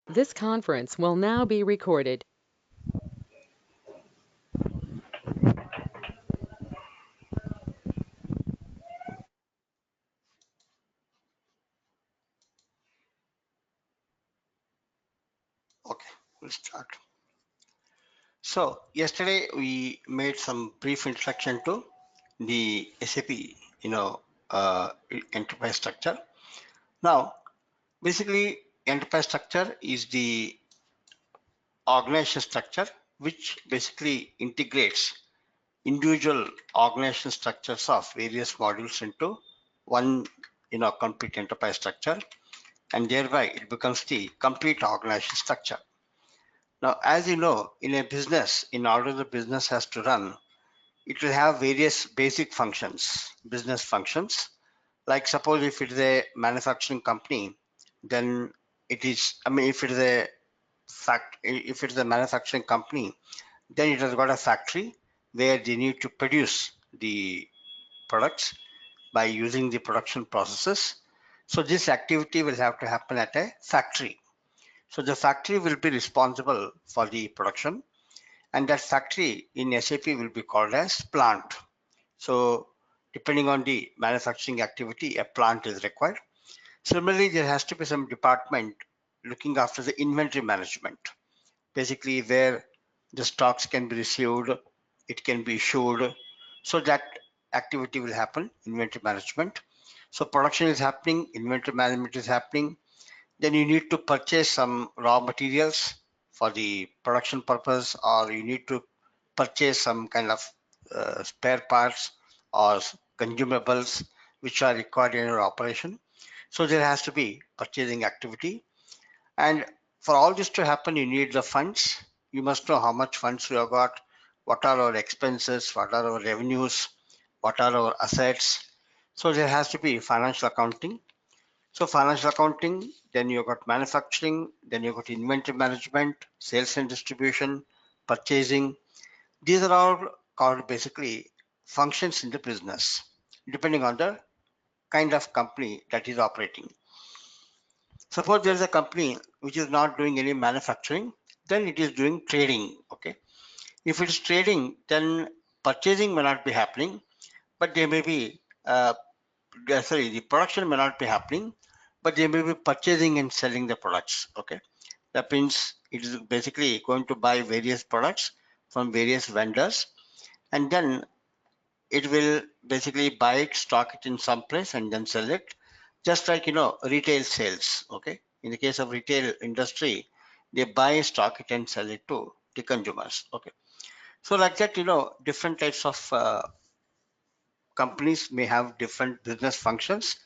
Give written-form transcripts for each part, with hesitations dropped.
This conference will now be recorded. Okay, we'll start. So yesterday we made some brief introduction to the SAP, uh, enterprise structure. Now, basically, enterprise structure is the organization structure which basically integrates individual organization structures of various modules into one, complete enterprise structure, and thereby it becomes the complete organization structure. Now, as you know, in a business, in order the business has to run, it will have various basic functions, business functions. Like suppose if it is a manufacturing company, then it is, if it is a if it is a manufacturing company, then it has got a factory where they need to produce the products by using the production processes. So this activity will have to happen at a factory. So the factory will be responsible for the production, and that factory in SAP will be called as plant. So depending on the manufacturing activity, a plant is required. Similarly, there has to be some department looking after the inventory management, basically where the stocks can be received, it can be issued. So that activity will happen, inventory management. So production is happening, inventory management is happening. Then you need to purchase some raw materials for the production purpose, or you need to purchase some kind of spare parts or consumables which are required in your operation. So there has to be purchasing activity. And for all this to happen, you need the funds. You must know how much funds you have got, what are our expenses, what are our revenues, what are our assets. So there has to be financial accounting. So financial accounting, then you got manufacturing, then you got inventory management, sales and distribution, purchasing. These are all called basically functions in the business, depending on the kind of company that is operating. Suppose there is a company which is not doing any manufacturing, then it is doing trading. Okay. If it is trading, then purchasing may not be happening, but there may be, the production may not be happening, but they may be purchasing and selling the products. Okay. That means it is basically going to buy various products from various vendors, and then it will basically buy it, stock it in some place, and then sell it. Just like retail sales. Okay, in the case of retail industry, they buy, stock it, and sell it to the consumers. Okay, so like that, different types of companies may have different business functions.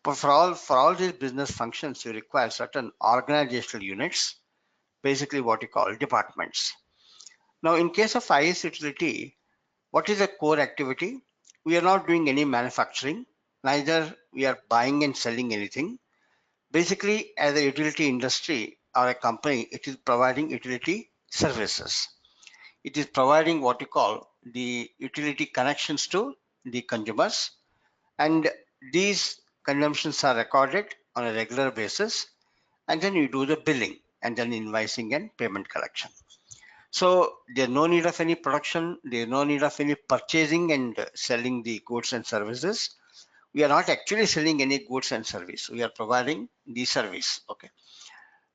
But for all these business functions, you require certain organizational units, basically what you call departments. Now, in case of IS utility, what is a core activity? We are not doing any manufacturing, neither we are buying and selling anything. Basically, as a utility industry or a company, it is providing utility services. It is providing what you call the utility connections to the consumers, and these consumptions are recorded on a regular basis, and then you do the billing and then invoicing and payment collection. So there's no need of any production, there's no need of any purchasing and selling the goods and services. We are not actually selling any goods and service. We are providing the service. Okay.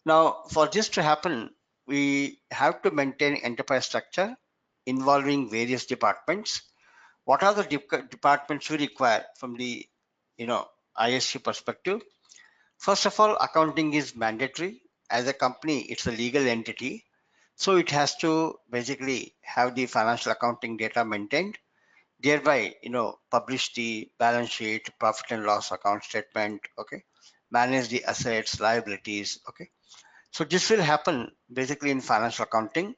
Now, for this to happen, we have to maintain enterprise structure involving various departments. What are the departments we require from the ISU perspective? First of all, accounting is mandatory. As a company, it's a legal entity. So it has to basically have the financial accounting data maintained, thereby, publish the balance sheet, profit and loss account statement, okay, manage the assets, liabilities, okay. So this will happen basically in financial accounting.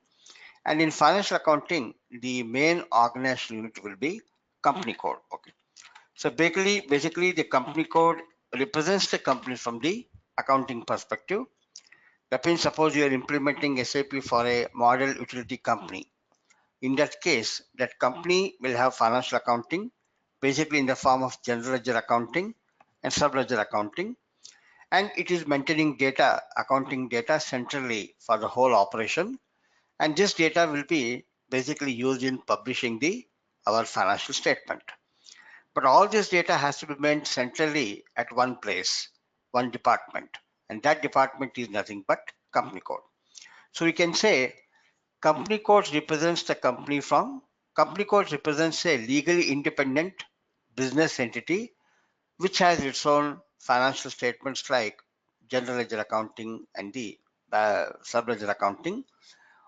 And in financial accounting, the main organizational unit will be company code, okay. So basically the company code represents the company from the accounting perspective. That means suppose you are implementing SAP for a model utility company. In that case, that company will have financial accounting, basically in the form of general ledger accounting and sub ledger accounting. and it is maintaining data, accounting data centrally for the whole operation. And this data will be basically used in publishing our financial statement. But all this data has to be maintained centrally at one place, one department, and that department is nothing but company code. So we can say company code represents the company code represents a legally independent business entity which has its own financial statements like general ledger accounting and the sub ledger accounting,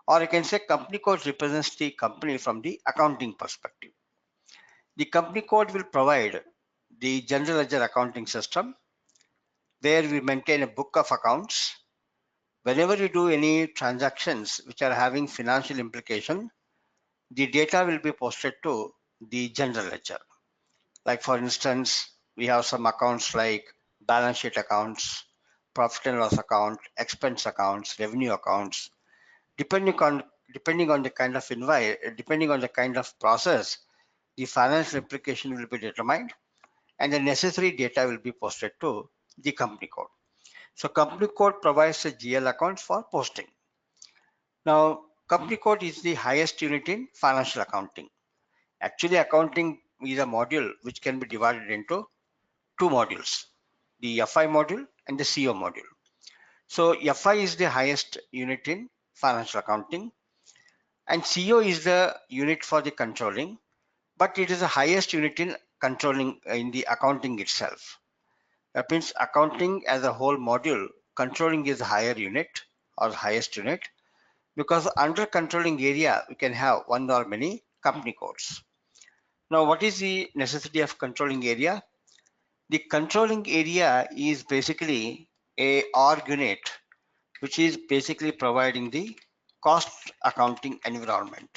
or you can say company code represents the company from the accounting perspective. The company code will provide the general ledger accounting system where we maintain a book of accounts. Whenever you do any transactions which are having financial implication, the data will be posted to the general ledger. Like for instance, we have some accounts like balance sheet accounts, profit and loss account, expense accounts, revenue accounts. Depending on the kind of depending on the kind of process, the financial implication will be determined and the necessary data will be posted to the company code. So company code provides a GL account for posting. Now, company code is the highest unit in financial accounting. Actually, accounting is a module which can be divided into two modules, the FI module and the CO module. So FI is the highest unit in financial accounting and CO is the unit for the controlling, but it is the highest unit in controlling in the accounting itself. That means accounting as a whole module, controlling is the higher unit or highest unit, because under controlling area we can have one or many company codes. Now what is the necessity of controlling area? The controlling area is basically a org unit which is basically providing the cost accounting environment.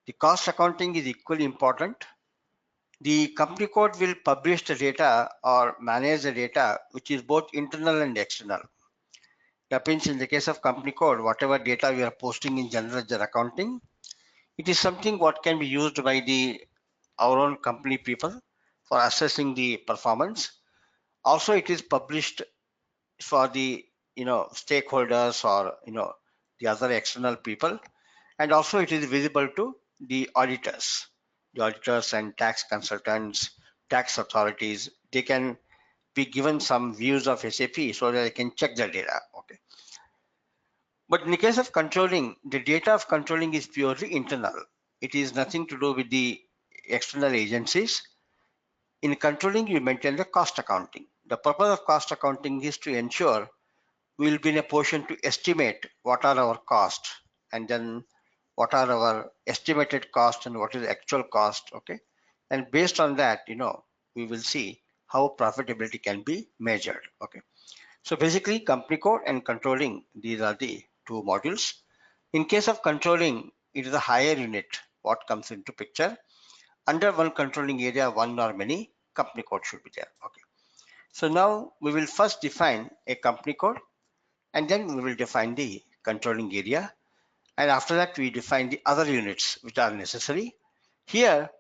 The cost accounting is equally important. The company code will publish the data or manage the data which is both internal and external. That means in the case of company code, whatever data we are posting in general ledger accounting, it is something what can be used by our own company people for assessing the performance. Also, it is published for the stakeholders or the other external people, and also it is visible to the auditors and tax consultants, tax authorities. They can be given some views of SAP so that they can check the data. Okay. But in the case of controlling, the data of controlling is purely internal. It is nothing to do with the external agencies. In controlling, you maintain the cost accounting. The purpose of cost accounting is to ensure we will be in a position to estimate what are our costs and then what are our estimated cost and what is the actual cost. Okay. And based on that, we will see how profitability can be measured. Okay. So basically company code and controlling, these are the two modules. In case of controlling, it is a higher unit what comes into picture. Under one controlling area, one or many company code should be there. Okay. So now we will first define a company code and then we will define the controlling area. And after that, we define the other units which are necessary. Here,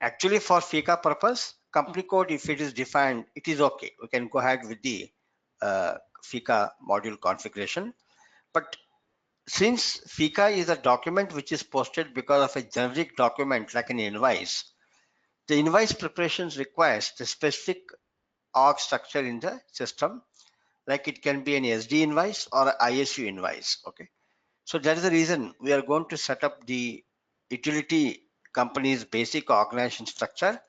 actually for FICA purpose, company code, if it is defined, it is okay. We can go ahead with the FICA module configuration. But since FICA is a document which is posted because of a generic document like an invoice, the invoice preparations requires the specific org structure in the system, like it can be an SD invoice or an ISU invoice. Okay, so that is the reason we are going to set up the utility company's basic organization structure,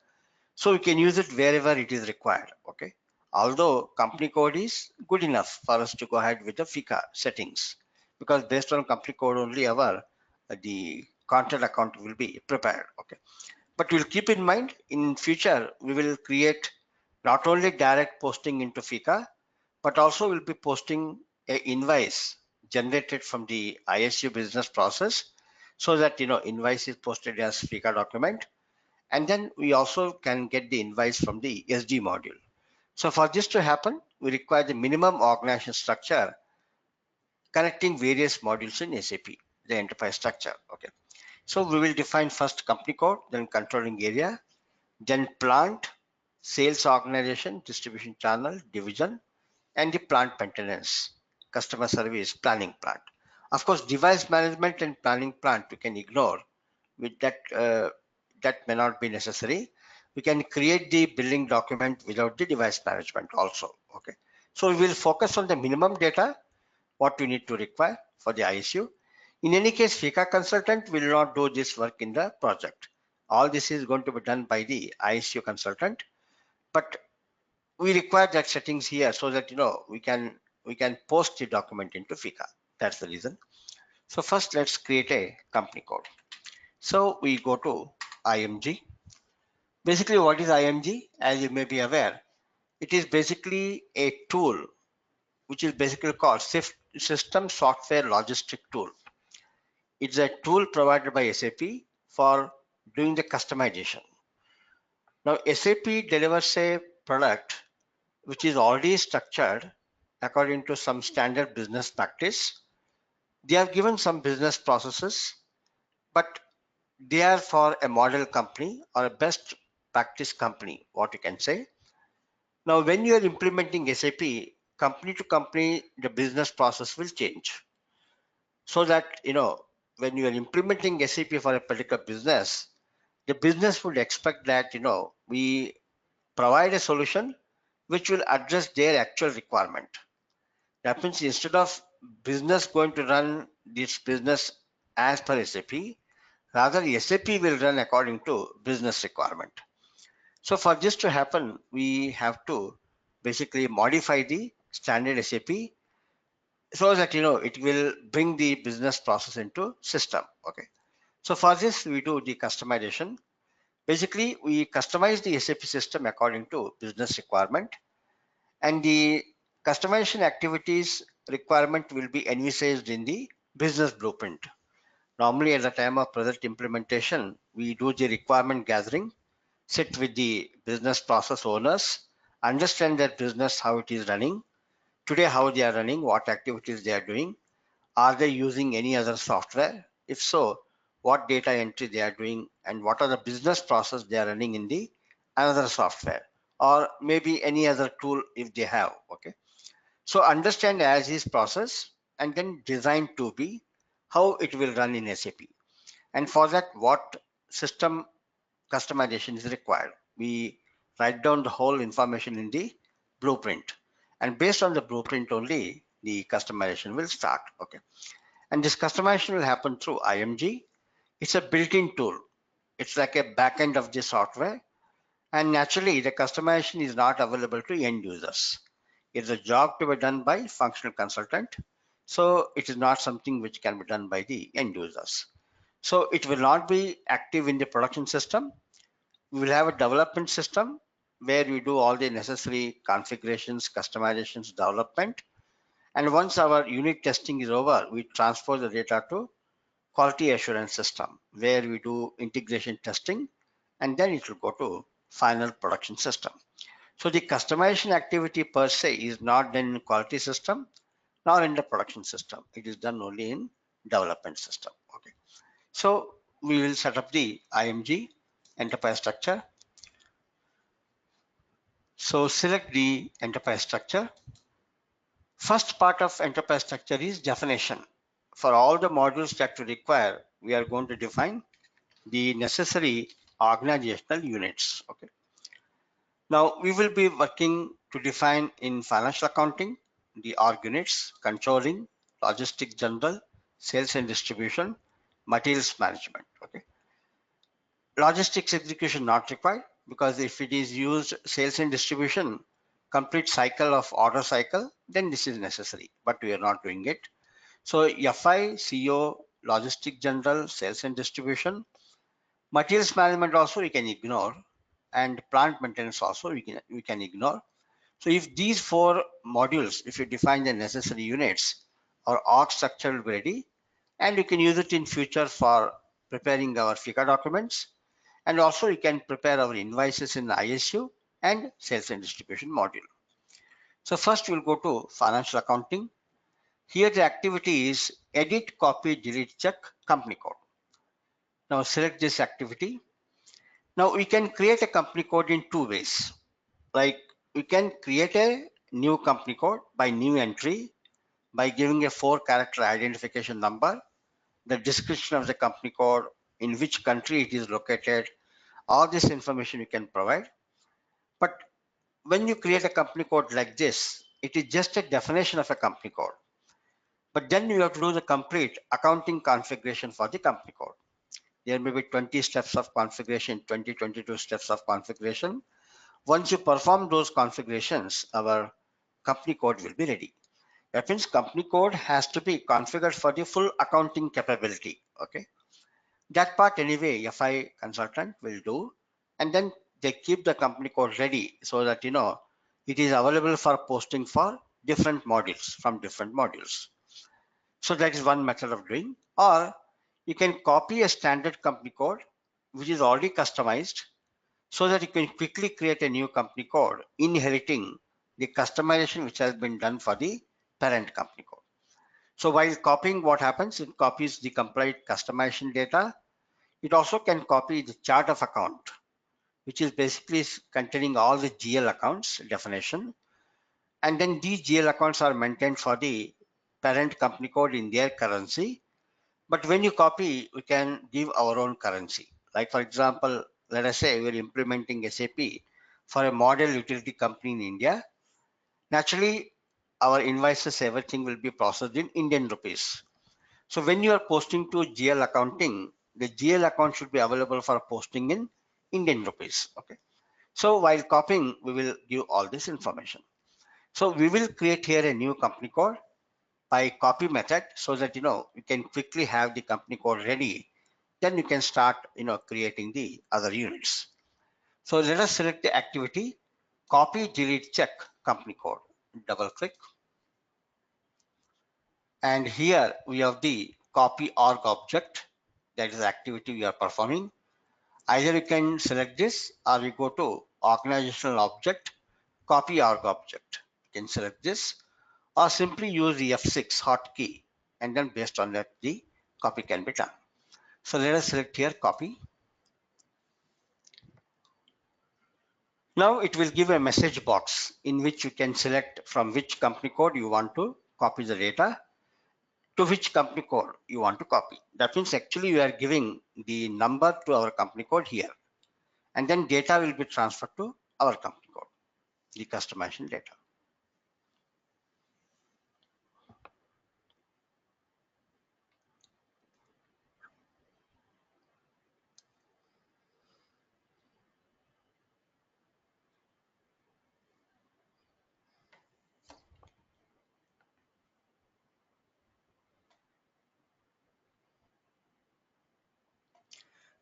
so we can use it wherever it is required. Okay, although company code is good enough for us to go ahead with the FICA settings, because based on company code only our the content account will be prepared. Okay, but we'll keep in mind in future we will create not only direct posting into FICA, but also we'll be posting a invoice generated from the ISU business process, so that invoice is posted as FICA document, and then we also can get the invoice from the SD module. So for this to happen, we require the minimum organization structure connecting various modules in SAP, the enterprise structure. Okay, so we will define first company code, then controlling area, then plant, sales organization, distribution channel, division, and the plant maintenance, customer service, planning plant. Of course, device management and planning plant we can ignore. With that, that may not be necessary. We can create the billing document without the device management also. Okay. So we will focus on the minimum data, what we need to require for the ISU. In any case, FICA consultant will not do this work in the project. All this is going to be done by the ISU consultant, but we require that settings here so that we can post the document into FICA. That's the reason. So first, let's create a company code. So we go to IMG. Basically, what is IMG? As you may be aware, it is basically a tool which is basically called System Software Logistic Tool. It's a tool provided by SAP for doing the customization. Now, SAP delivers a product which is already structured according to some standard business practice. They have given some business processes, but they are for a model company or a best practice company, what you can say. Now, when you are implementing SAP, company to company, the business process will change. So that, when you are implementing SAP for a particular business, the business would expect that, we provide a solution which will address their actual requirement. That means instead of business going to run this business as per SAP, rather SAP will run according to business requirement. So for this to happen, we have to basically modify the standard SAP so that it will bring the business process into system. Okay. So for this, we do the customization. Basically, we customize the SAP system according to business requirement, and the customization activities requirement will be envisaged in the business blueprint. Normally, at the time of project implementation, we do the requirement gathering, sit with the business process owners, understand their business, how it is running, today how they are running, what activities they are doing, are they using any other software? If so, what data entry they are doing, and what are the business process they are running in the another software, or maybe any other tool if they have. Okay. So understand as is process and then design to be how it will run in SAP. And for that, what system customization is required. We write down the whole information in the blueprint, and based on the blueprint only, the customization will start. Okay. And this customization will happen through IMG. It's a built-in tool. It's like a backend of the software. And naturally, the customization is not available to end users. It's a job to be done by functional consultant. So it is not something which can be done by the end users. So it will not be active in the production system. We will have a development system where we do all the necessary configurations, customizations, development. And once our unit testing is over, we transfer the data to quality assurance system where we do integration testing, and then it will go to final production system. So the customization activity per se is not done in quality system nor in the production system. It is done only in development system. Okay. So we will set up the IMG enterprise structure. So select the enterprise structure. First part of enterprise structure is definition. For all the modules that we require, we are going to define the necessary organizational units. Okay. Now we will be working to define in financial accounting the org units, controlling, logistics general, sales and distribution, materials management. Okay. Logistics execution not required, because if it is used sales and distribution, complete cycle of order cycle, then this is necessary, but we are not doing it. So FI, CO, logistic general, sales and distribution, materials management also we can ignore, and plant maintenance also we can ignore. So if these four modules, if you define the necessary units, our org structure will be ready, and you can use it in future for preparing our FICA documents, and also you can prepare our invoices in the ISU and sales and distribution module. So first we'll go to financial accounting. Here the activity is edit, copy, delete, check company code. Now select this activity. Now we can create a company code in two ways. Like we can create a new company code by new entry by giving a 4-character identification number, the description of the company code, in which country it is located, all this information you can provide. But when you create a company code like this, it is just a definition of a company code. But then you have to do the complete accounting configuration for the company code. There may be 20 steps of configuration, 22 steps of configuration. Once you perform those configurations, our company code will be ready. That means company code has to be configured for the full accounting capability. Okay. That part anyway, FI consultant will do, and then they keep the company code ready so that it is available for posting for different modules from different modules. So that is one method of doing. Or you can copy a standard company code which is already customized so that you can quickly create a new company code inheriting the customization which has been done for the parent company code. So while copying, what happens? It copies the complete customization data. It also can copy the chart of account, which is basically containing all the GL accounts definition. And then these GL accounts are maintained for the parent company code in their currency. But when you copy, we can give our own currency. Like for example, let us say we're implementing SAP for a model utility company in India. Naturally, our invoices, everything will be processed in Indian rupees. So when you are posting to GL accounting, the GL account should be available for posting in Indian rupees. Okay. So while copying, we will give all this information. So we will create here a new company code by copy method so that you can quickly have the company code ready. Then you can start creating the other units. So let us select the activity, copy, delete, check company code. Double click. And here we have the copy org object. That is the activity we are performing. Either you can select this or you go to organizational object, copy org object. You can select this or simply use the F6 hotkey, and then based on that the copy can be done. So let us select here copy. Now it will give a message box in which you can select from which company code you want to copy the data to which company code you want to copy. That means actually you are giving the number to our company code here, and then data will be transferred to our company code, the customization data.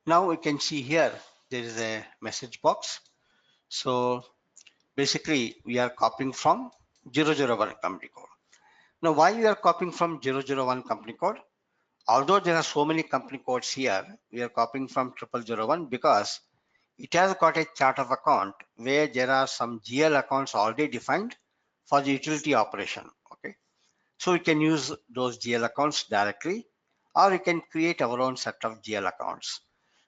Now we can see here there is a message box. So basically we are copying from 001 company code. Now why we are copying from 001 company code? Although there are so many company codes here, we are copying from 0001 because it has got a chart of account where there are some GL accounts already defined for the utility operation. Okay, so we can use those GL accounts directly, or we can create our own set of GL accounts.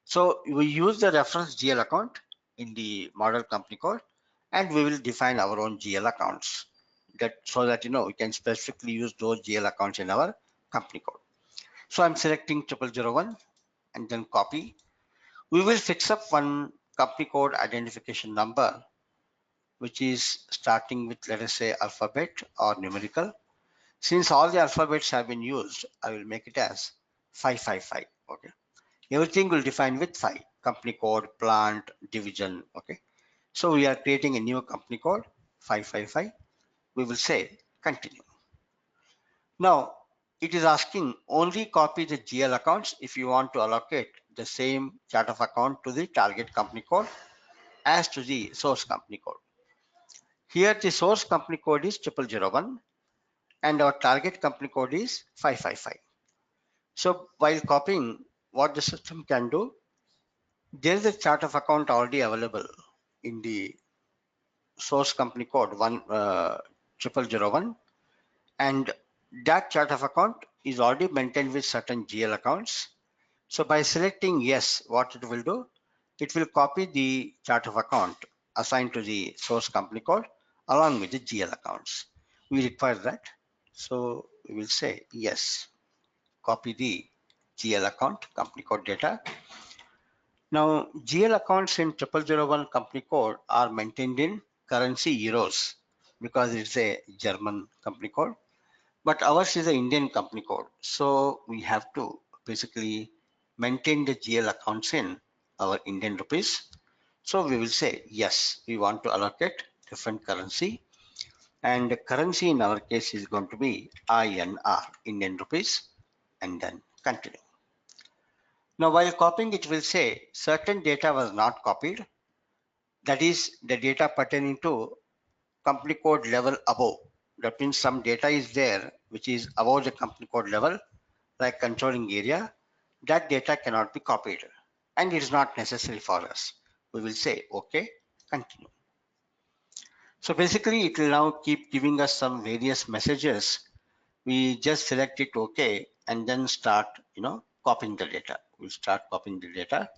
So we use the reference GL account in the model company code, and we will define our own GL accounts so that we can specifically use those GL accounts in our company code. So I'm selecting 0001 and then copy. We will fix up one company code identification number, which is starting with, let us say, alphabet or numerical. Since all the alphabets have been used, I will make it as 555. Okay. Everything will define with 5. Company code, plant, division. Okay. So we are creating a new company code 555. We will say continue. Now it is asking only copy the GL accounts if you want to allocate the same chart of account to the target company code as to the source company code. Here the source company code is 0001 and our target company code is 555. So while copying, what the system can do, there is a chart of account already available in the source company code 0001, and that chart of account is already maintained with certain GL accounts. So by selecting yes, what it will do, it will copy the chart of account assigned to the source company code along with the GL accounts. We require that. So we will say yes, copy the GL account, company code data. Now, GL accounts in 0001 company code are maintained in currency euros because it's a German company code, but ours is an Indian company code. So we have to basically maintain the GL accounts in our Indian rupees. So we will say, yes, we want to allocate different currency, and the currency in our case is going to be INR, Indian rupees, and then continue. Now, while copying, it will say certain data was not copied. That is the data pertaining to company code level above. That means some data is there which is above the company code level, like controlling area. That data cannot be copied, and it is not necessary for us. We will say, okay, continue. So basically, it will now keep giving us some various messages. We just select it okay, and then start, copying the data. We'll start copying the data.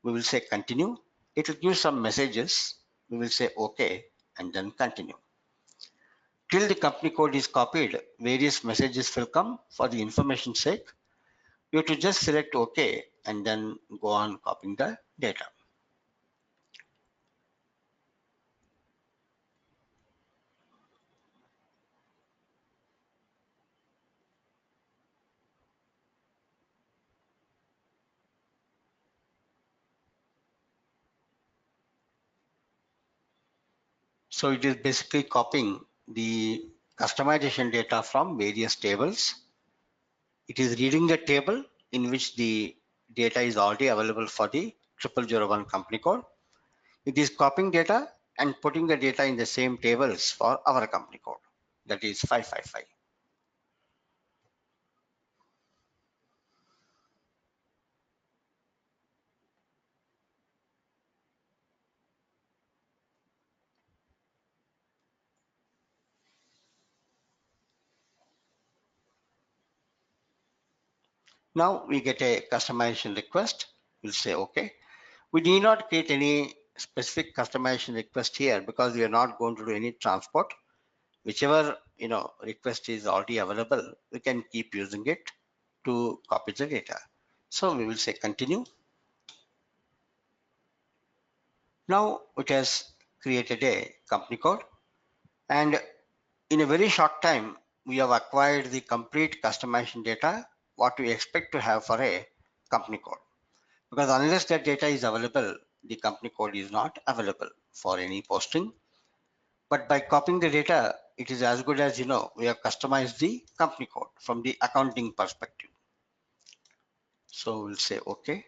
We will say continue. It will give some messages. We will say okay, and then continue. Till the company code is copied, various messages will come. For the information sake, you have to just select OK and then go on copying the data. So it is basically copying the customization data from various tables. It is reading the table in which the data is already available for the 0001 company code. It is copying data and putting the data in the same tables for our company code, that is 555. Now we get a customization request. We'll say okay. We need not create any specific customization request here because we are not going to do any transport. Whichever request is already available, we can keep using it to copy the data. So we will say continue. Now it has created a company code, and in a very short time we have acquired the complete customization data what we expect to have for a company code. Because unless that data is available, the company code is not available for any posting. But by copying the data, it is as good as we have customized the company code from the accounting perspective. So we'll say okay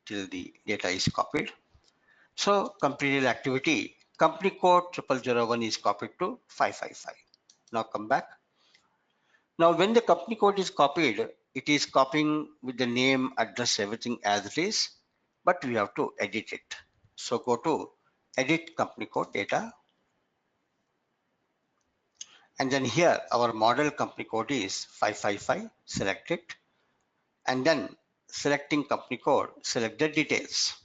till the data is copied. So completed activity, company code 0001 is copied to 555. Now come back. Now when the company code is copied, it is copying with the name, address, everything as it is, but we have to edit it. So go to edit company code data, and then here our model company code is 555, select it, and then selecting company code, select the details.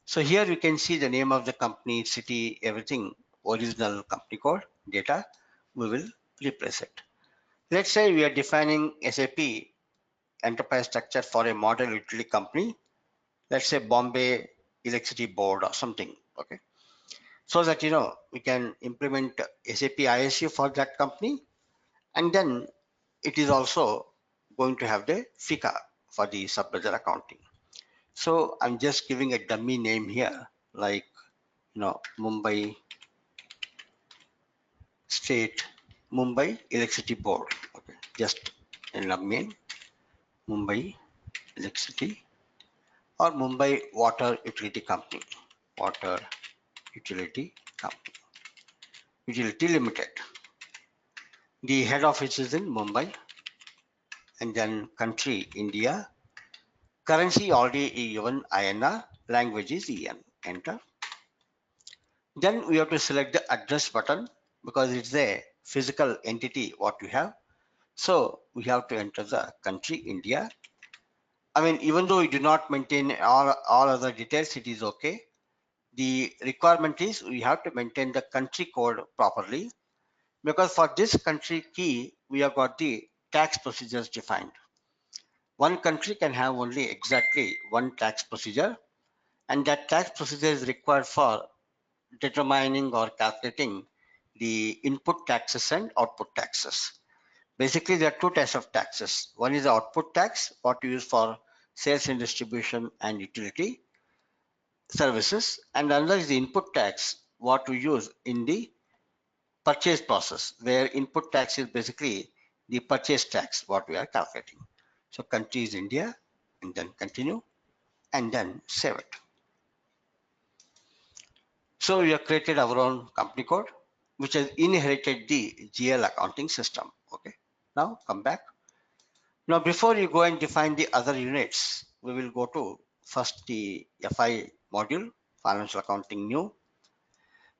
So here you can see the name of the company, city, everything, original company code data. We will replace it. Let's say we are defining SAP enterprise structure for a model utility company. Let's say Bombay Electricity Board or something. Okay. So that we can implement SAP ISU for that company, and then it is also going to have the FICA for the sub-ledger accounting. So I'm just giving a dummy name here, like Mumbai State, Mumbai Electricity Board. Okay, just in a name, Mumbai Electricity or Mumbai Water Utility Company, Water Utility Company, Utility Limited. The head office is in Mumbai, and then country India. Currency already given INR, language is EN. Enter. Then we have to select the address button because it's a physical entity what we have. So we have to enter the country India. I mean, even though we do not maintain all other details, it is okay. the requirement is we have to maintain the country code properly, because for this country key, we have got the tax procedures defined. One country can have only exactly one tax procedure, and that tax procedure is required for determining or calculating the input taxes and output taxes. Basically, there are two types of taxes. One is the output tax, what you use for sales and distribution and utility services, and another is the input tax, what we use in the purchase process, where input tax is basically the purchase tax, what we are calculating. So country is India, and then continue, and then save it. So we have created our own company code, which has inherited the GL accounting system. Okay. Now come back. Now before you go and define the other units, we will go to first the FI module, financial accounting new.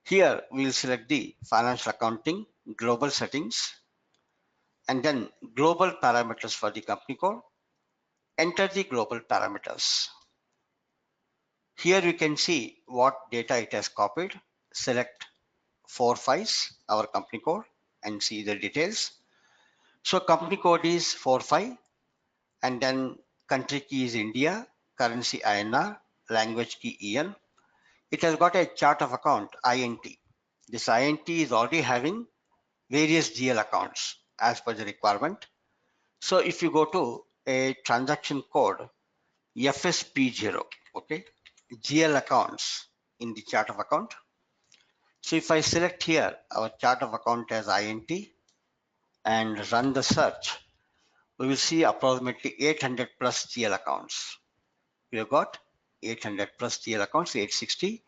Here we will select the financial accounting global settings, and then global parameters for the company code. Enter the global parameters. Here you can see what data it has copied. Select 45, our company code, and see the details. So company code is 45, and then country key is India, currency INR, language key EN. It has got a chart of account INT. This INT is already having various GL accounts as per the requirement. So if you go to a transaction code FSP0, okay, GL accounts in the chart of account. So if I select here our chart of account as INT and run the search, we will see approximately 800 plus GL accounts. We have got 800 plus GL accounts, 860.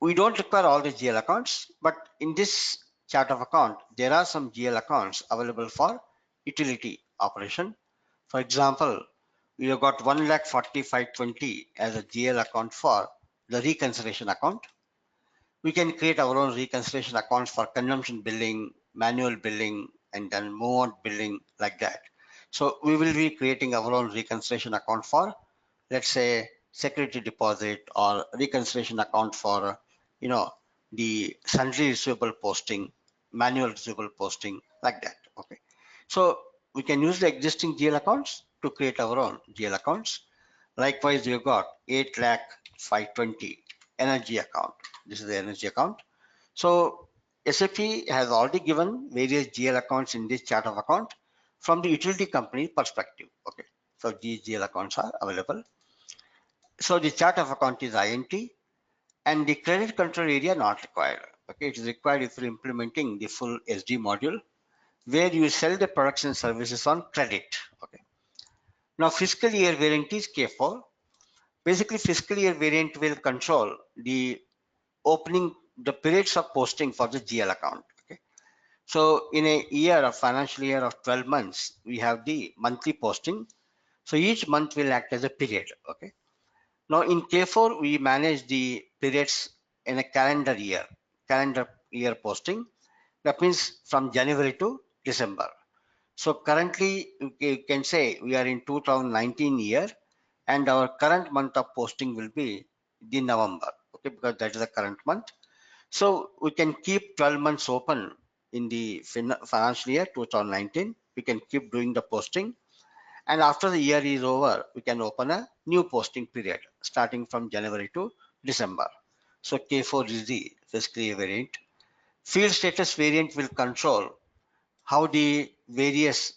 We don't require all the GL accounts, but in this chart of account, there are some GL accounts available for utility operation. For example, we have got 1,45,20 as a GL account for the reconciliation account. We can create our own reconciliation accounts for consumption billing, manual billing, and then move on billing like that. So we will be creating our own reconciliation account for, let's say, security deposit, or reconciliation account for, the sundry receivable posting, manual receivable posting, like that. Okay. So we can use the existing GL accounts to create our own GL accounts. Likewise, you've got 8 lakh 520 energy account. This is the energy account. So SAP has already given various GL accounts in this chart of account from the utility company perspective. Okay. So these GL accounts are available. So the chart of account is INT, and the credit control area not required. Okay. It is required if you're implementing the full SD module, where you sell the products and services on credit. Okay. Now fiscal year variant is K4. Basically, fiscal year variant will control the opening, the periods of posting for the GL account. Okay. So in a year of financial year of 12 months, we have the monthly posting. So each month will act as a period. Okay. Now in K4, we manage the periods in a calendar year posting. That means from January to December. So currently, you can say we are in 2019 year, and our current month of posting will be the November. Okay, because that is the current month. So we can keep 12 months open in the financial year 2019. We can keep doing the posting, and after the year is over, we can open a new posting period starting from January to December. So K4 is the fiscal year variant. Field status variant will control how the various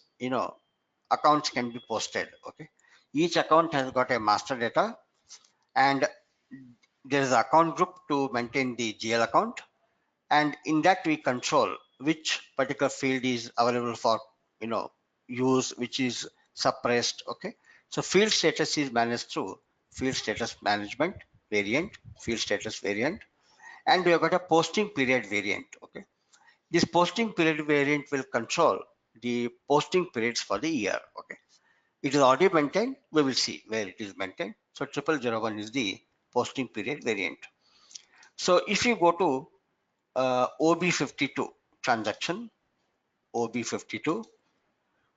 accounts can be posted. Okay, each account has got a master data, and there is an account group to maintain the GL account, and in that we control which particular field is available for use, which is suppressed. Okay, so field status is managed through field status management variant, field status variant, and we have got a posting period variant. Okay, this posting period variant will control the posting periods for the year. Okay, it is already maintained. We will see where it is maintained. So 0001 is the posting period variant. So if you go to OB52 transaction, OB52,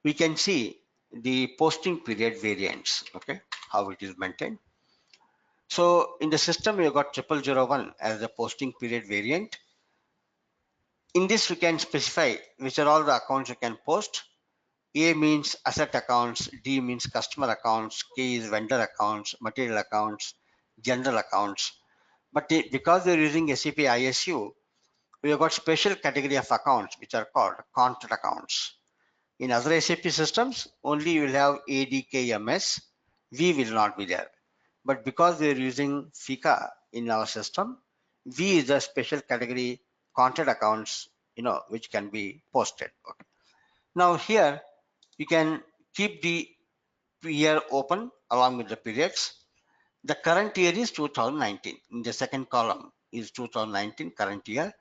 we can see the posting period variants. Okay, how it is maintained. So in the system, you got 0001 as the posting period variant. In this, we can specify which are all the accounts you can post. A means asset accounts, D means customer accounts, K is vendor accounts, material accounts, general accounts. But because we're using SAP ISU, we have got special category of accounts which are called contract accounts. In other SAP systems, only you will have ADKMS, V will not be there. But because we are using FICA in our system, V is a special category contract accounts, which can be posted. Okay. Now here you can keep the year open along with the periods. The current year is 2019. In the second column is 2019 current year.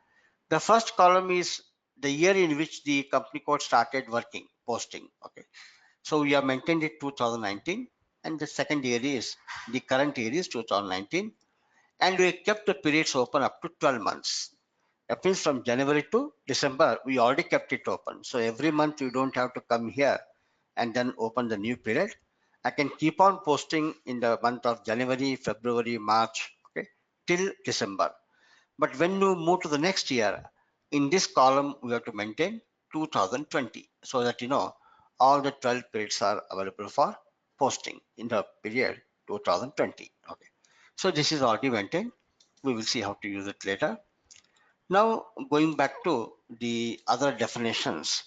The first column is the year in which the company code started working, posting. Okay. So we have maintained it 2019, and the second year is the current year is 2019, and we kept the periods open up to 12 months. That means from January to December, we already kept it open. So every month you don't have to come here and then open the new period. I can keep on posting in the month of January, February, March, okay, till December. But when you move to the next year, in this column, we have to maintain 2020 so that all the 12 periods are available for posting in the period 2020. Okay. So this is already maintained. We will see how to use it later. Now going back to the other definitions.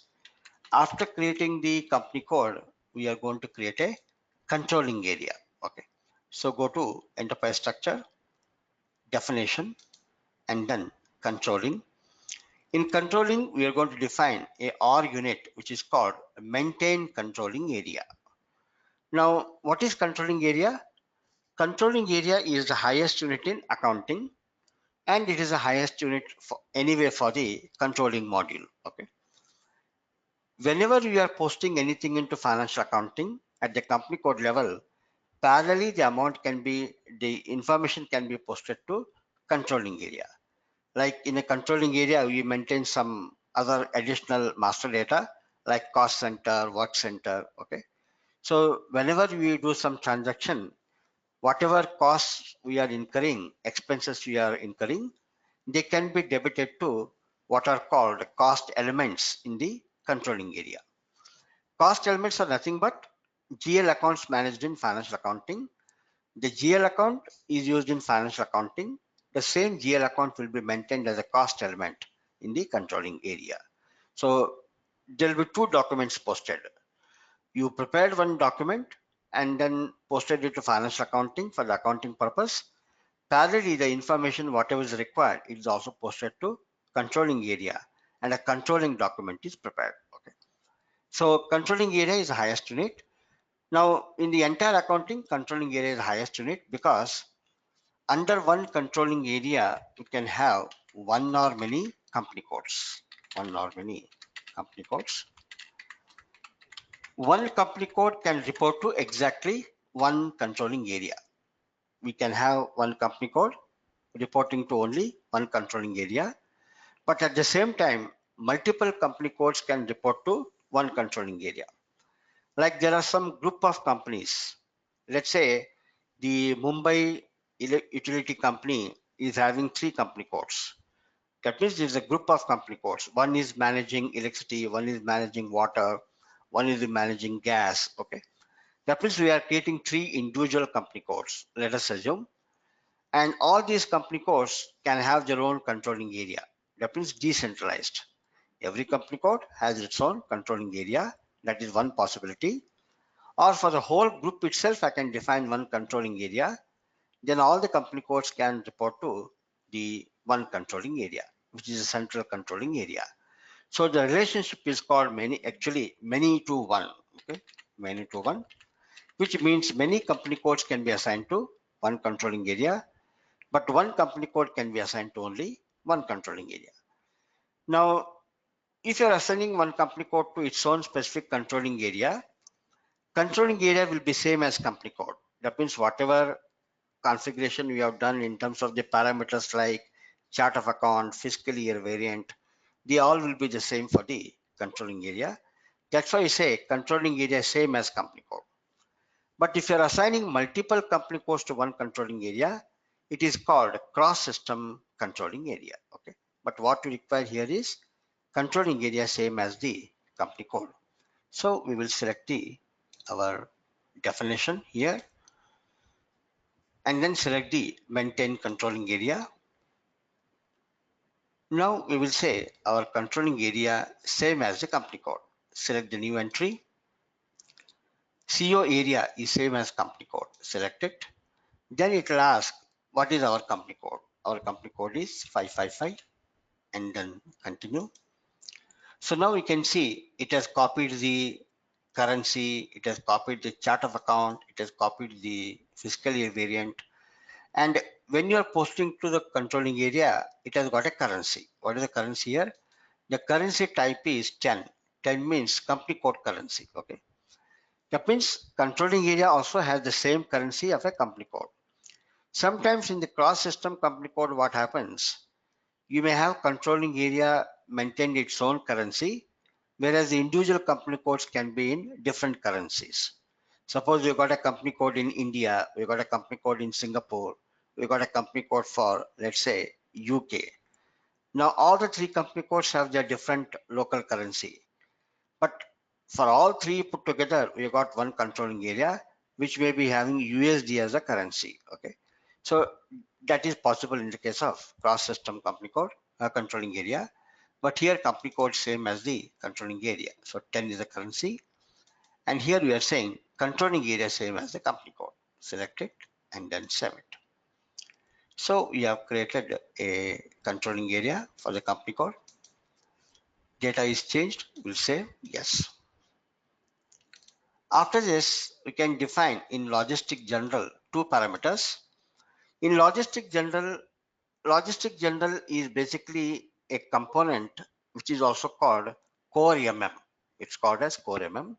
After creating the company code, we are going to create a controlling area. Okay. So go to enterprise structure, definition, and then controlling. In controlling, we are going to define a R unit, which is called maintain controlling area. Now, what is controlling area? Controlling area is the highest unit in accounting, and it is the highest unit for anyway for the controlling module. Okay. Whenever you are posting anything into financial accounting at the company code level, parallelly the information can be posted to controlling area. Like in a controlling area, we maintain some other additional master data like cost center, work center. Okay. So whenever we do some transaction, whatever costs we are incurring, expenses we are incurring, they can be debited to what are called cost elements in the controlling area. Cost elements are nothing but GL accounts managed in financial accounting. The GL account is used in financial accounting. The same GL account will be maintained as a cost element in the controlling area. So there will be two documents posted. You prepared one document and then posted it to financial accounting for the accounting purpose. Parallelly, the information, whatever is required, is also posted to controlling area, and a controlling document is prepared. Okay. So controlling area is the highest unit. Now, in the entire accounting, controlling area is the highest unit because under one controlling area, you can have one or many company codes. One or many company codes. One company code can report to exactly one controlling area. We can have one company code reporting to only one controlling area, but at the same time, multiple company codes can report to one controlling area. Like there are some group of companies. Let's say the Mumbai utility company is having three company codes. That means there's a group of company codes. One is managing electricity, one is managing water, one is managing gas. Okay. That means we are creating three individual company codes, let us assume. And all these company codes can have their own controlling area. That means decentralized. Every company code has its own controlling area. That is one possibility. Or for the whole group itself, I can define one controlling area. Then all the company codes can report to the one controlling area, which is a central controlling area. So the relationship is called many to one. Okay, many to one, which means many company codes can be assigned to one controlling area, but one company code can be assigned to only one controlling area. Now, if you're assigning one company code to its own specific controlling area will be same as company code. That means whatever configuration we have done in terms of the parameters like chart of account, fiscal year variant, they all will be the same for the controlling area. That's why I say controlling area same as company code. But if you're assigning multiple company codes to one controlling area, it is called cross-system controlling area. Okay. But what we require here is controlling area same as the company code. So we will select our definition here and then select the maintain controlling area. Now we will say our controlling area same as the company code. Select the new entry. CO area is same as company code. Select it. Then it will ask what is our company code. Our company code is 555 and then continue. So now we can see it has copied the currency, it has copied the chart of account, it has copied the fiscal year variant. And when you are posting to the controlling area, it has got a currency. What is the currency here? The currency type is 10. 10 means company code currency. Okay. That means controlling area also has the same currency of a company code. Sometimes in the cross system company code, what happens? You may have controlling area maintain its own currency, whereas the individual company codes can be in different currencies. Suppose you got a company code in India, we got a company code in Singapore, we got a company code for, let's say, UK. Now all the three company codes have their different local currency. But for all three put together, we got one controlling area, which may be having USD as a currency. Okay. So that is possible in the case of cross-system company code controlling area. But here company code same as the controlling area. So 10 is the currency. And here we are saying controlling area same as the company code. Select it and then save it. So we have created a controlling area for the company code. Data is changed. We'll say yes. After this, we can define in logistic general two parameters. In logistic general is basically a component which is also called core MM. It's called as core MM.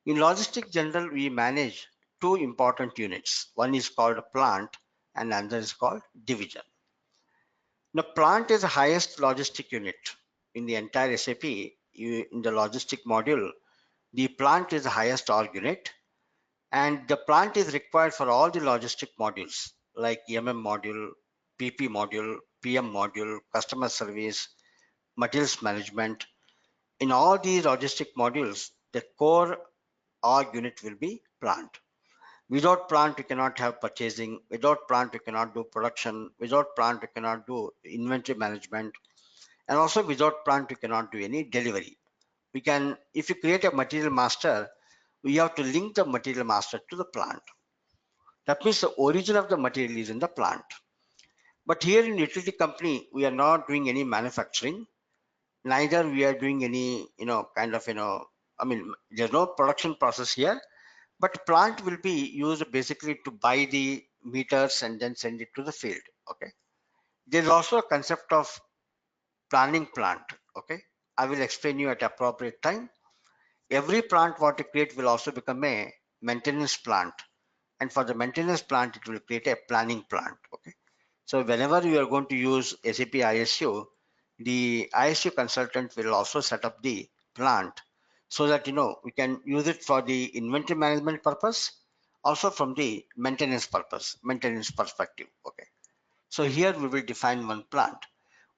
In logistic general, we manage two important units. One is called plant and another is called division. Now, plant is the highest logistic unit in the entire SAP. In the logistic module, the plant is the highest org unit, and the plant is required for all the logistic modules like MM module, PP module, PM module, customer service, materials management. In all these logistic modules, the core org unit will be plant. Without plant, you cannot have purchasing. Without plant, you cannot do production. Without plant, you cannot do inventory management. And also without plant, you cannot do any delivery. We can, if you create a material master, we have to link the material master to the plant. That means the origin of the material is in the plant. But here in utility company, we are not doing any manufacturing. Neither we are doing any, I mean, there's no production process here, but plant will be used basically to buy the meters and then send it to the field. Okay. There's also a concept of planning plant. Okay. I will explain you at appropriate time. Every plant what you create will also become a maintenance plant. And for the maintenance plant, it will create a planning plant. Okay. So whenever you are going to use SAP ISU, the ISU consultant will also set up the plant so that we can use it for the inventory management purpose, also from the maintenance perspective. Okay. So here we will define one plant.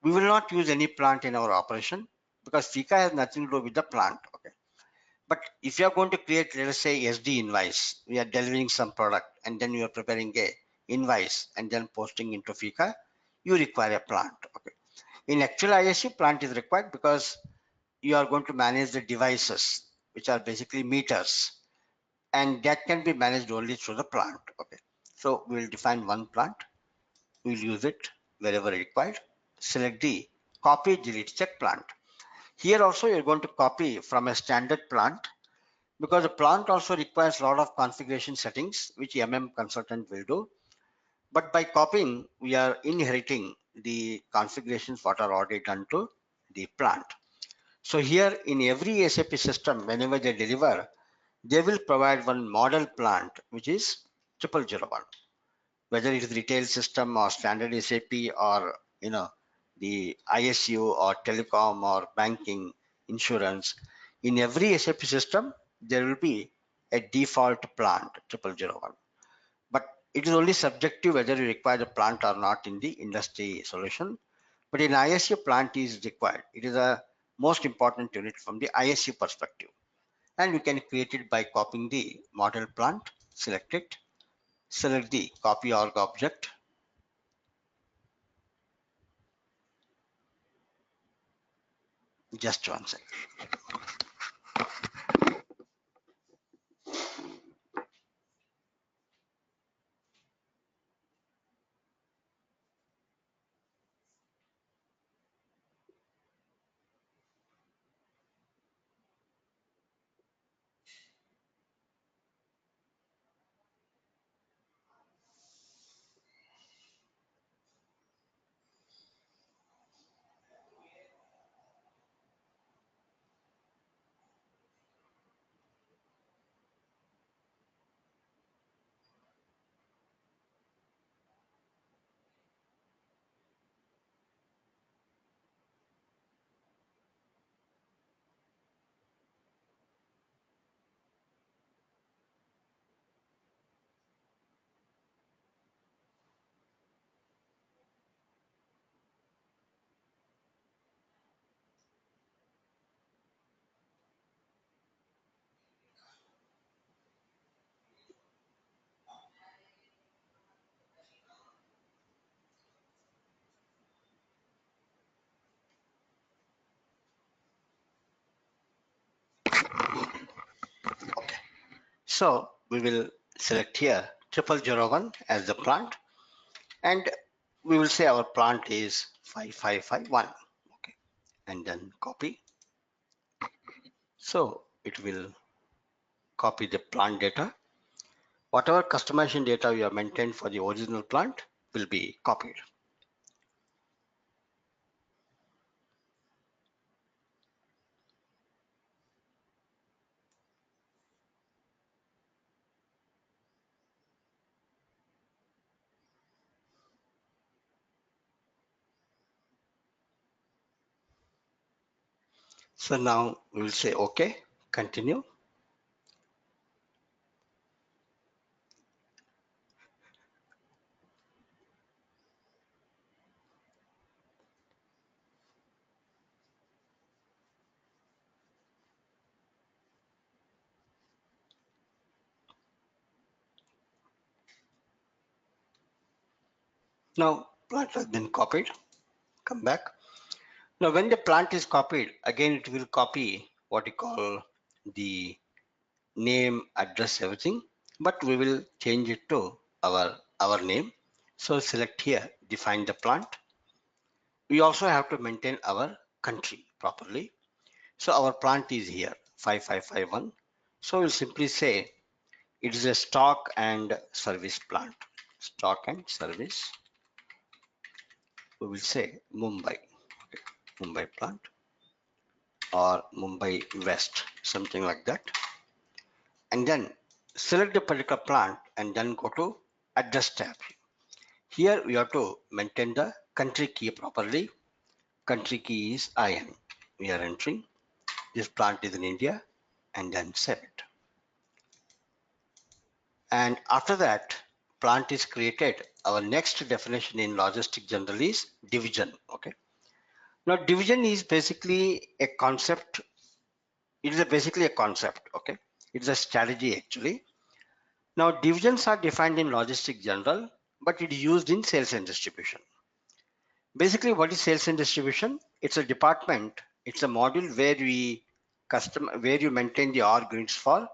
We will not use any plant in our operation because FICA has nothing to do with the plant. Okay. But if you are going to create, let us say, SD invoice, we are delivering some product and then you are preparing a invoice and then posting into FICA, you require a plant. Okay. In actual ISU, plant is required because you are going to manage the devices, which are basically meters, and that can be managed only through the plant. Okay. So we will define one plant. We will use it wherever required. Select the copy, delete, check plant. Here also you're going to copy from a standard plant because the plant also requires a lot of configuration settings, which MM consultant will do. But by copying, we are inheriting the configurations what are already done to the plant. So here in every SAP system, whenever they deliver, they will provide one model plant, which is 0001. Whether it is retail system or standard SAP or the ISU or telecom or banking, insurance, in every SAP system, there will be a default plant 0001. But it is only subjective whether you require the plant or not in the industry solution. But in ISU, plant is required. It is a most important unit from the ISU perspective. And you can create it by copying the model plant, select it, select the copy org object. Just one second. Okay. So we will select here 0001 as the plant, and we will say our plant is 5551. Okay. And then copy. So it will copy the plant data. Whatever customization data you have maintained for the original plant will be copied. So now we will say OK, continue. Now plant has been copied. Come back. Now when the plant is copied, again it will copy what you call the name, address, everything, but we will change it to our name. So select here, define the plant. We also have to maintain our country properly. So our plant is here, 5551. So we'll simply say it is a stock and service plant. Stock and service. We will say Mumbai. Okay. Mumbai plant or Mumbai West, something like that. And then select the particular plant and then go to address tab. Here we have to maintain the country key properly. Country key is IN. We are entering. This plant is in India, and then save it. And after that, plant is created. Our next definition in logistic general is division. Okay. Now division is basically a concept. It is basically a concept. Okay. It's a strategy actually. Now divisions are defined in logistic general, but it is used in sales and distribution. Basically, what is sales and distribution? It's a department. It's a module where you maintain the org units for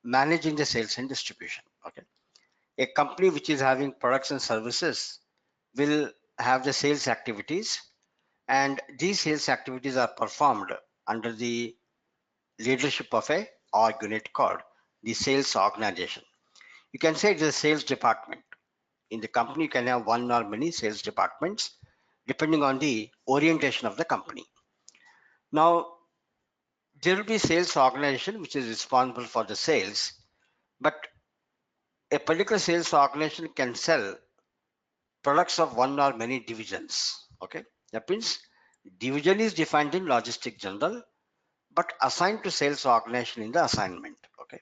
managing the sales and distribution. Okay. A company which is having products and services will have the sales activities, and these sales activities are performed under the leadership of a org unit called the sales organization. You can say it's a sales department. In the company, you can have one or many sales departments depending on the orientation of the company. Now, there will be sales organization which is responsible for the sales, but a particular sales organization can sell products of one or many divisions. Okay, that means division is defined in logistic general, but assigned to sales organization in the assignment. Okay,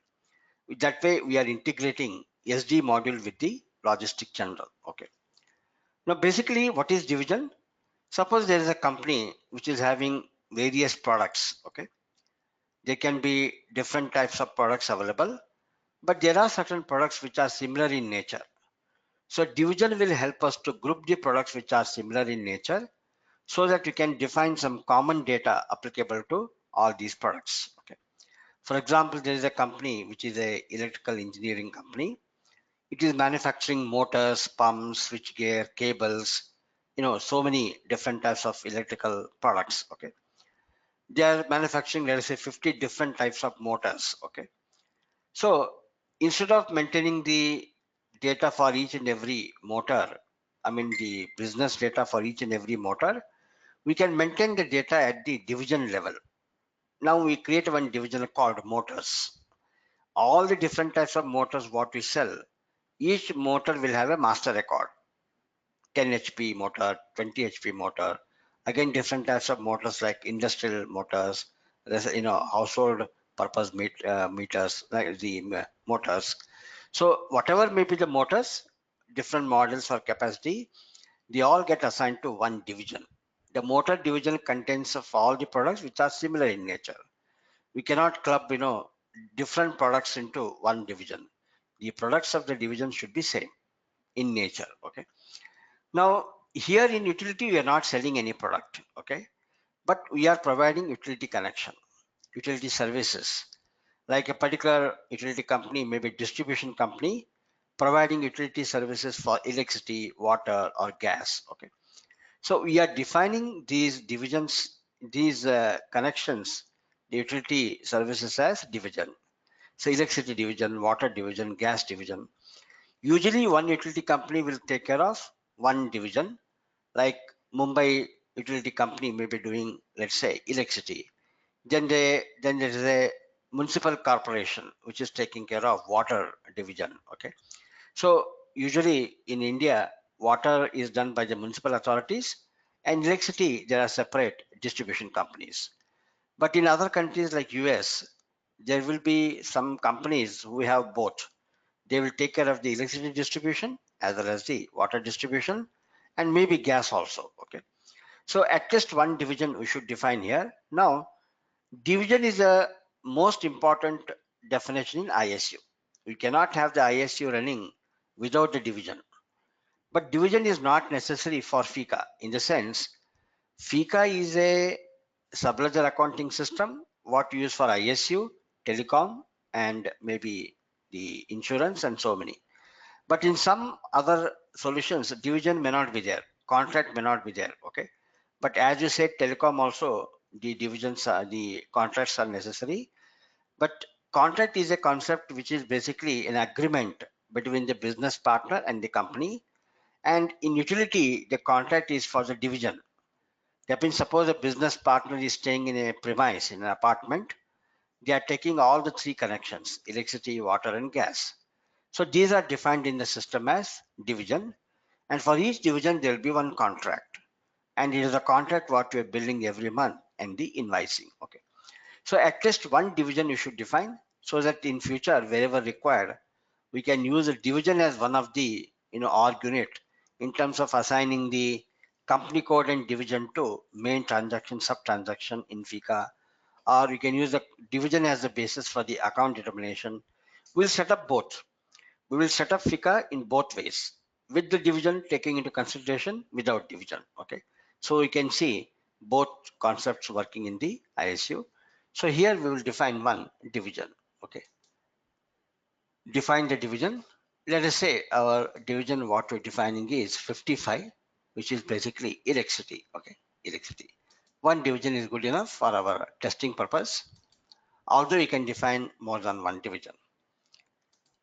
That way we are integrating SD module with the logistic general. Okay. Now basically what is division? Suppose there is a company which is having various products. Okay. There can be different types of products available, but there are certain products which are similar in nature. So division will help us to group the products which are similar in nature so that you can define some common data applicable to all these products. Okay. For example, there is a company which is a electrical engineering company. It is manufacturing motors, pumps, switchgear, cables, so many different types of electrical products. Okay. They are manufacturing, let us say, 50 different types of motors. Okay. So instead of maintaining the data for each and every motor, I mean the business data for each and every motor, we can maintain the data at the division level. Now we create one division called motors. All the different types of motors what we sell, each motor will have a master record. 10 HP motor, 20 HP motor. Again, different types of motors like industrial motors, household purpose meters, like the motors. So whatever may be the motors, different models or capacity, they all get assigned to one division. The motor division contains of all the products which are similar in nature. We cannot club, different products into one division. The products of the division should be same in nature. Okay. Now, here in utility, we are not selling any product, okay? But we are providing utility connection, utility services. Like a particular utility company, maybe distribution company, providing utility services for electricity, water, or gas, okay? So we are defining these divisions, these connections, the utility services as division. So electricity division, water division, gas division. Usually one utility company will take care of one division, like Mumbai utility company may be doing, let's say, electricity. Then there is a municipal corporation which is taking care of water division. Okay, so usually in India, water is done by the municipal authorities, and electricity there are separate distribution companies. But in other countries like US, there will be some companies who have both. They will take care of the electricity distribution as well as the water distribution, and maybe gas also. Okay. So at least one division we should define here. Now, division is a most important definition in ISU. We cannot have the ISU running without the division. But division is not necessary for FICA in the sense FICA is a subledger accounting system what we use for ISU, telecom, and maybe the insurance and so many. But in some other solutions, division may not be there, contract may not be there. Okay. But as you said, telecom also, the divisions are, the contracts are necessary. But contract is a concept which is basically an agreement between the business partner and the company. And in utility, the contract is for the division. That means suppose a business partner is staying in a premise, in an apartment, they are taking all the three connections, electricity, water, and gas. So these are defined in the system as division. And for each division, there will be one contract. And it is a contract what we are billing every month and the invoicing. Okay. So at least one division you should define so that in future, wherever required, we can use a division as one of the org unit in terms of assigning the company code and division to main transaction, sub transaction in FICA, or you can use the division as the basis for the account determination. We'll set up both. We will set up FICA in both ways, with the division taking into consideration, without division. Okay, so we can see both concepts working in the ISU. So here we will define one division. Okay, define the division. Let us say our division what we're defining is 55, which is basically electricity. Okay, electricity. One division is good enough for our testing purpose, although you can define more than one division.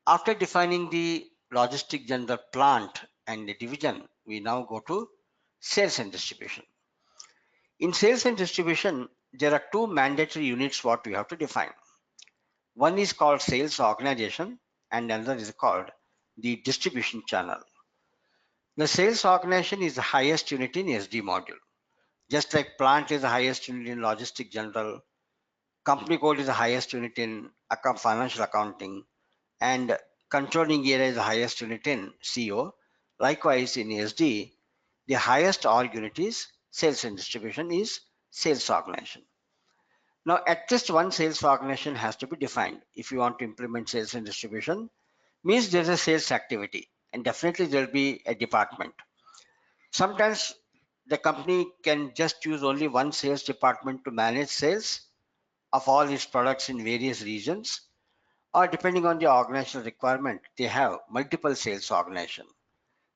After defining the logistic general plant and the division, we now go to sales and distribution. In sales and distribution, there are two mandatory units what we have to define. One is called sales organization and another is called the distribution channel. The sales organization is the highest unit in SD module. Just like plant is the highest unit in logistic general, company code is the highest unit in financial accounting, and controlling area is the highest unit in CO. Likewise, in SD, the highest org unit is sales and distribution is sales organization. Now, at least one sales organization has to be defined. If you want to implement sales and distribution, means there's a sales activity, and definitely there'll be a department. Sometimes the company can just use only one sales department to manage sales of all its products in various regions, or depending on the organizational requirement, they have multiple sales organization.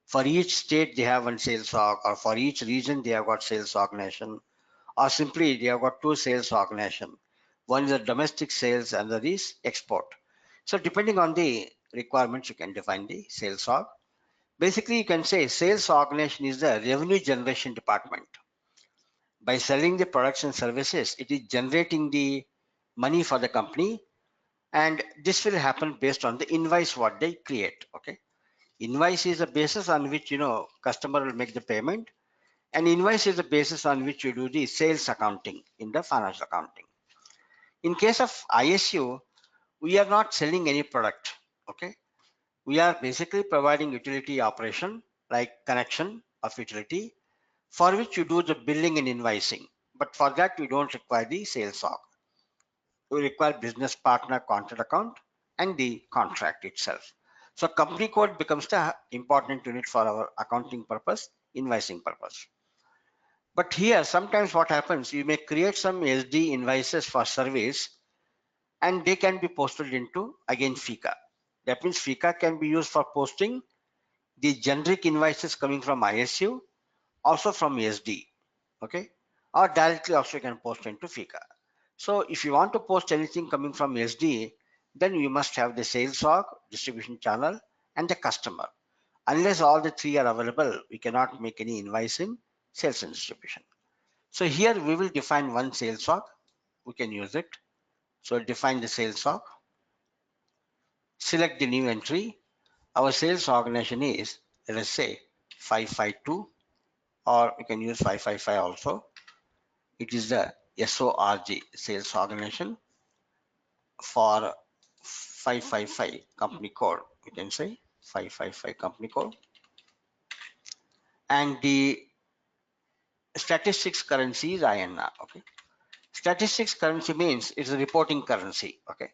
For each state, they have one sales org, or for each region, they have got sales organization, or simply they have got two sales organization. One is the domestic sales and the other is export. So depending on the requirements, you can define the sales org. Basically, you can say sales organization is the revenue generation department. By selling the products and services, it is generating the money for the company, and this will happen based on the invoice what they create. Okay, invoice is the basis on which customer will make the payment, and invoice is the basis on which you do the sales accounting in the financial accounting. In case of ISU, we are not selling any product. Okay, we are basically providing utility operation like connection of utility, for which you do the billing and invoicing. But for that, you don't require the sales org. You require business partner contract account and the contract itself. So company code becomes the important unit for our accounting purpose, invoicing purpose. But here, sometimes what happens, you may create some SD invoices for service, and they can be posted into, again, FICA. That means FICA can be used for posting the generic invoices coming from ISU, also from SD, okay? Or directly also you can post into FICA. So if you want to post anything coming from SD, then you must have the sales org, distribution channel, and the customer. Unless all the three are available, we cannot make any invoice in sales and distribution. So here we will define one sales org. We can use it. So define the sales org. Select the new entry. Our sales organization is, let us say, 552, or we can use 555 also. It is the SORG, sales organization, for 555 company code. We can say 555 company code. And the statistics currency is INR. Okay. Statistics currency means it's a reporting currency. Okay.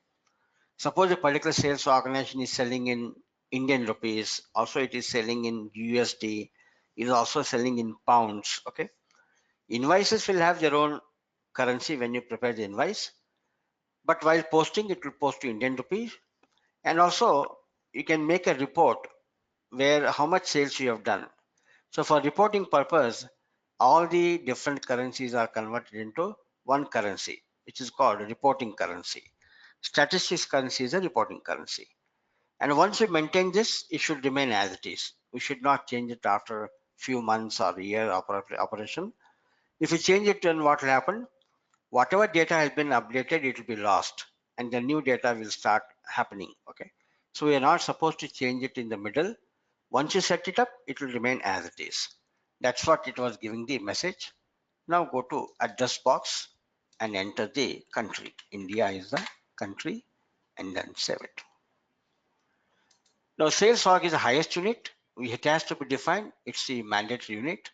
Suppose a particular sales organization is selling in Indian rupees, also it is selling in USD, it is also selling in pounds. Okay. Invoices will have their own currency when you prepare the invoice, but while posting, it will post to Indian rupees. And also you can make a report where how much sales you have done. So for reporting purpose, all the different currencies are converted into one currency, which is called reporting currency. Statistics currency is a reporting currency. And once we maintain this, it should remain as it is. We should not change it after few months or a year operation. If you change it, then what will happen? Whatever data has been updated, it will be lost, and the new data will start happening. Okay, so we are not supposed to change it in the middle. Once you set it up, it will remain as it is. That's what it was giving the message. Now go to address box and enter the country. India is the country, and then save it. Now sales org is the highest unit. It has to be defined. It's the mandatory unit.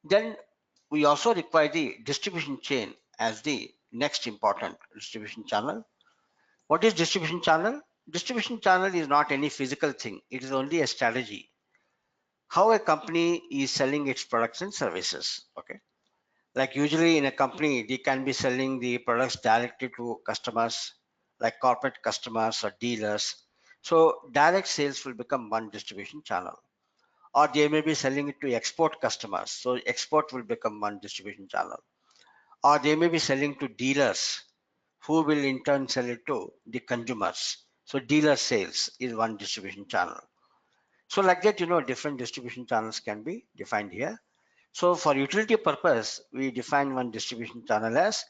Then we also require the distribution chain as the next important distribution channel. What is distribution channel? Distribution channel is not any physical thing. It is only a strategy. How a company is selling its products and services. Okay. Like usually in a company, they can be selling the products directly to customers, like corporate customers or dealers. So direct sales will become one distribution channel. Or they may be selling it to export customers. So export will become one distribution channel. Or they may be selling to dealers who will in turn sell it to the consumers. So dealer sales is one distribution channel. So like that, different distribution channels can be defined here. So for utility purpose, we define one distribution channel as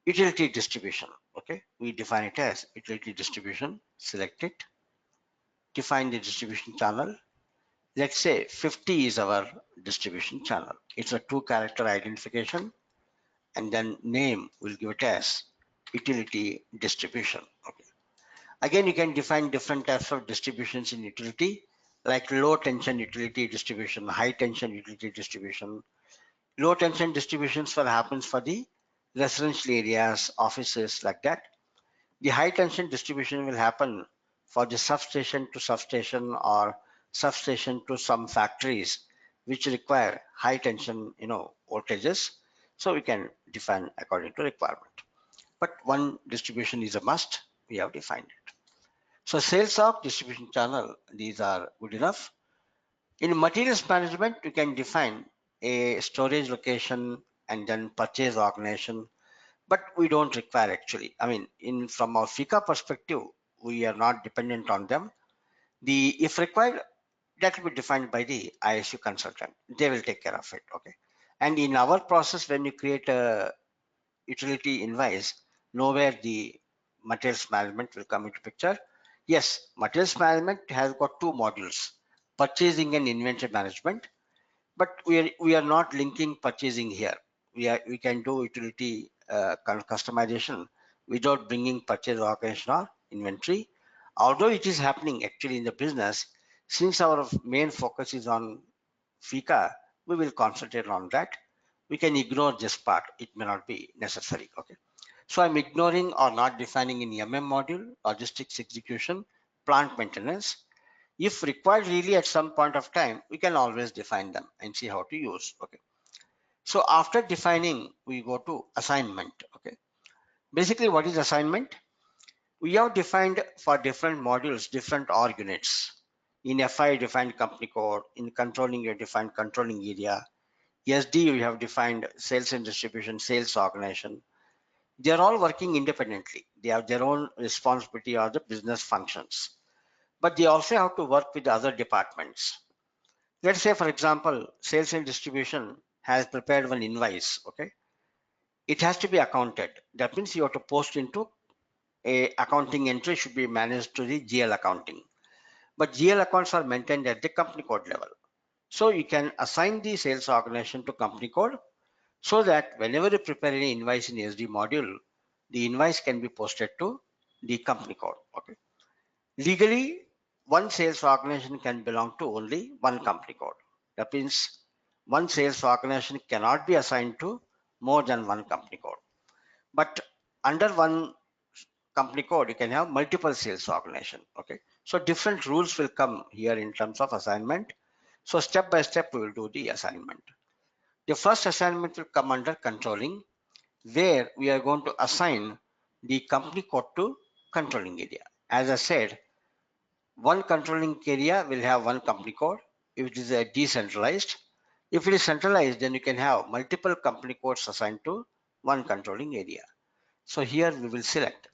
utility distribution. Okay, we define it as utility distribution. Select it. Define the distribution channel. Let's say 50 is our distribution channel. It's a 2-character identification, and then name will give it as utility distribution. Okay. Again, you can define different types of distributions in utility, like low tension utility distribution, high tension utility distribution. Low tension distributions will happens for the residential areas, offices, like that. The high tension distribution will happen for the substation to substation or substation to some factories which require high tension, voltages. So we can define according to requirement. But one distribution is a must. We have defined it. So sales of distribution channel, these are good enough. In materials management, you can define a storage location and then purchase organization, but we don't require actually. I mean, in from our FICA perspective, we are not dependent on them. The if required, that will be defined by the ISU consultant. They will take care of it. Okay. And in our process, when you create a utility invoice, nowhere the materials management will come into picture. Yes, materials management has got two modules, purchasing and inventory management, but we are not linking purchasing here. We can do utility customization without bringing purchase organization or inventory. Although it is happening actually in the business, since our main focus is on FICA, we will concentrate on that. We can ignore this part. It may not be necessary. Okay. So I'm ignoring or not defining in MM module, logistics execution, plant maintenance. If required really at some point of time, we can always define them and see how to use. Okay. So after defining, we go to assignment. Okay. Basically, what is assignment? We have defined for different modules, different org units. In FI, defined company code. In controlling, you defined controlling area. SD, you have defined sales and distribution, sales organization. They are all working independently. They have their own responsibility or the business functions, but they also have to work with other departments. Let's say, for example, sales and distribution has prepared one invoice. Okay, it has to be accounted. That means you have to post into a accounting entry should be managed to the GL accounting. But GL accounts are maintained at the company code level. So you can assign the sales organization to company code so that whenever you prepare any invoice in SD module, the invoice can be posted to the company code. Okay. Legally, one sales organization can belong to only one company code. That means one sales organization cannot be assigned to more than one company code. But under one company code, you can have multiple sales organization. Okay. So different rules will come here in terms of assignment. So step by step, we will do the assignment. The first assignment will come under controlling, where we are going to assign the company code to controlling area. As I said, one controlling area will have one company code if it is a decentralized. If it is centralized, then you can have multiple company codes assigned to one controlling area. So here we will select